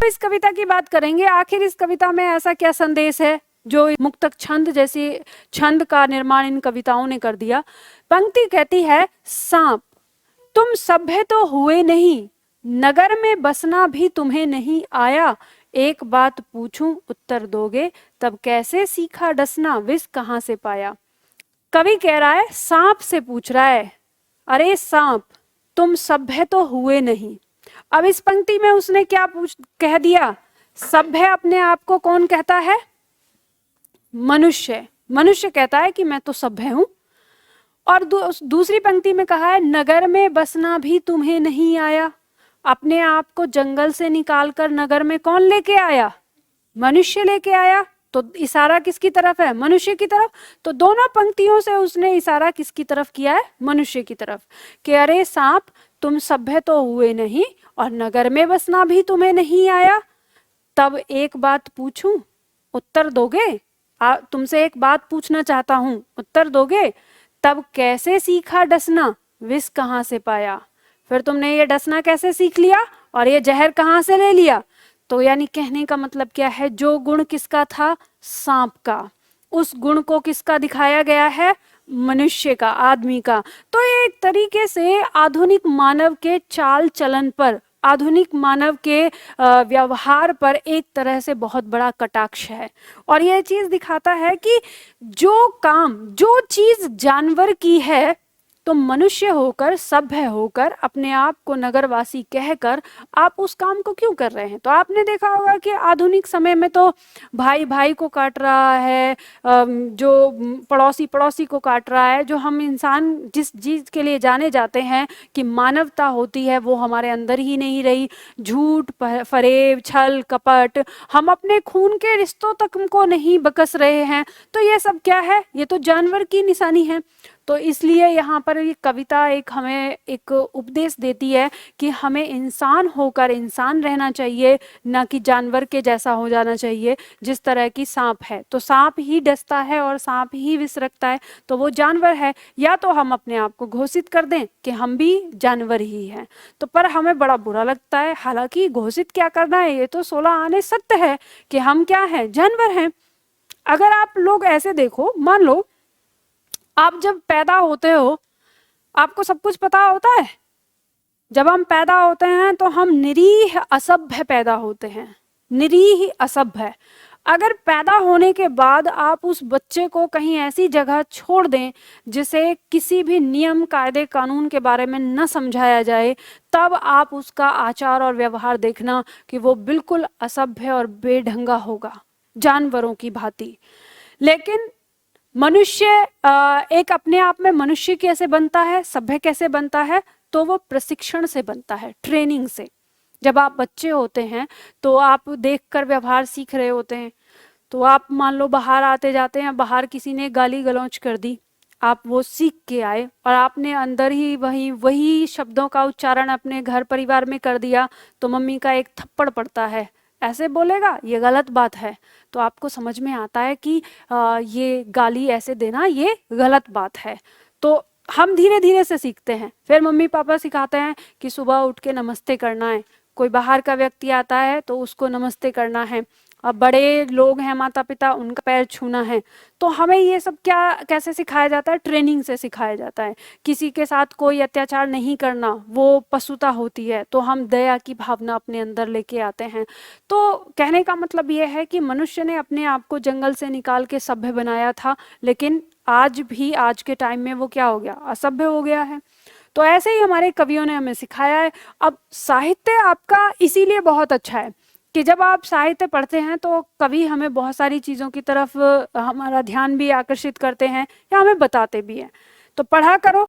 इस कविता की बात करेंगे, आखिर इस कविता में ऐसा क्या संदेश है जो मुक्तक छंद जैसी छंद का निर्माण इन कविताओं ने कर दिया। पंक्ति कहती है, सांप तुम सभ्य तो हुए नहीं, नगर में बसना भी तुम्हें नहीं आया, एक बात पूछूं उत्तर दोगे, तब कैसे सीखा डसना, विष कहां से पाया। कवि कह रहा है, सांप से पूछ रहा है, अरे सांप तुम सभ्य तो हुए नहीं। अब इस पंक्ति में उसने क्या कह दिया, सभ्य अपने आप को कौन कहता है, मनुष्य। मनुष्य कहता है कि मैं तो सभ्य हूं। और दूसरी पंक्ति में कहा है, नगर में बसना भी तुम्हें नहीं आया। अपने आप को जंगल से निकालकर नगर में कौन लेके आया, मनुष्य लेके आया। तो इशारा किसकी तरफ है, मनुष्य की तरफ। तो दोनों पंक्तियों से उसने इशारा किसकी तरफ किया है, मनुष्य की तरफ, कि अरे सांप तुम सभ्य तो हुए नहीं और नगर में बसना भी तुम्हें नहीं आया, तब एक बात पूछूं उत्तर दोगे। तुमसे एक बात पूछना चाहता हूं, उत्तर दोगे। तब कैसे सीखा डसना, विष कहां से पाया। फिर तुमने ये डसना कैसे सीख लिया और ये जहर कहां से ले लिया। तो यानी कहने का मतलब क्या है, जो गुण किसका था, सांप का, उस गुण को किसका दिखाया गया है, मनुष्य का, आदमी का। तो ये एक तरीके से आधुनिक मानव के चाल चलन पर, आधुनिक मानव के व्यवहार पर एक तरह से बहुत बड़ा कटाक्ष है। और यह चीज दिखाता है कि जो काम, जो चीज जानवर की है, तो मनुष्य होकर, सभ्य होकर, अपने आप को नगरवासी कहकर आप उस काम को क्यों कर रहे हैं। तो आपने देखा होगा कि आधुनिक समय में तो भाई भाई को काट रहा है, जो पड़ोसी पड़ोसी को काट रहा है। जो हम इंसान जिस चीज के लिए जाने जाते हैं कि मानवता होती है, वो हमारे अंदर ही नहीं रही। झूठ, फरेब, छल, कपट, हम अपने खून के रिश्तों तक को नहीं बकस रहे हैं। तो ये सब क्या है, ये तो जानवर की निशानी है। तो इसलिए यहाँ पर ये कविता एक हमें एक उपदेश देती है कि हमें इंसान होकर इंसान रहना चाहिए, ना कि जानवर के जैसा हो जाना चाहिए। जिस तरह की सांप है, तो सांप ही डसता है और सांप ही विष रखता है, तो वो जानवर है। या तो हम अपने आप को घोषित कर दें कि हम भी जानवर ही हैं, तो पर हमें बड़ा बुरा लगता है। हालांकि घोषित क्या करना है, ये तो 16 आने सत्य है कि हम क्या हैं, जानवर हैं। अगर आप लोग ऐसे देखो, मान लो आप जब पैदा होते हो, आपको सब कुछ पता होता है। जब हम पैदा होते हैं तो हम निरीह असभ्य पैदा होते हैं, निरीह असभ्य। अगर पैदा होने के बाद आप उस बच्चे को कहीं ऐसी जगह छोड़ दें जिसे किसी भी नियम, कायदे, कानून के बारे में न समझाया जाए, तब आप उसका आचार और व्यवहार देखना कि वो बिल्कुल असभ्य और बेढंगा होगा, जानवरों की भांति। लेकिन मनुष्य एक अपने आप में मनुष्य कैसे बनता है, सभ्य कैसे बनता है, तो वो प्रशिक्षण से बनता है, ट्रेनिंग से। जब आप बच्चे होते हैं तो आप देखकर व्यवहार सीख रहे होते हैं। तो आप मान लो बाहर आते जाते हैं, बाहर किसी ने गाली गलौज कर दी, आप वो सीख के आए और आपने अंदर ही वही शब्दों का उच्चारण अपने घर परिवार में कर दिया, तो मम्मी का एक थप्पड़ पड़ता है, ऐसे बोलेगा, ये गलत बात है। तो आपको समझ में आता है कि ये गाली ऐसे देना ये गलत बात है। तो हम धीरे धीरे से सीखते हैं। फिर मम्मी पापा सिखाते हैं कि सुबह उठ के नमस्ते करना है, कोई बाहर का व्यक्ति आता है तो उसको नमस्ते करना है। अब बड़े लोग हैं, माता पिता, उनका पैर छूना है। तो हमें ये सब क्या कैसे सिखाया जाता है, ट्रेनिंग से सिखाया जाता है। किसी के साथ कोई अत्याचार नहीं करना, वो पशुता होती है, तो हम दया की भावना अपने अंदर लेके आते हैं। तो कहने का मतलब ये है कि मनुष्य ने अपने आप को जंगल से निकाल के सभ्य बनाया था, लेकिन आज भी, आज के टाइम में वो क्या हो गया, असभ्य हो गया है। तो ऐसे ही हमारे कवियों ने हमें सिखाया है। अब साहित्य आपका इसीलिए बहुत अच्छा है कि जब आप साहित्य पढ़ते हैं तो कवि हमें बहुत सारी चीज़ों की तरफ हमारा ध्यान भी आकर्षित करते हैं या हमें बताते भी हैं। तो पढ़ा करो।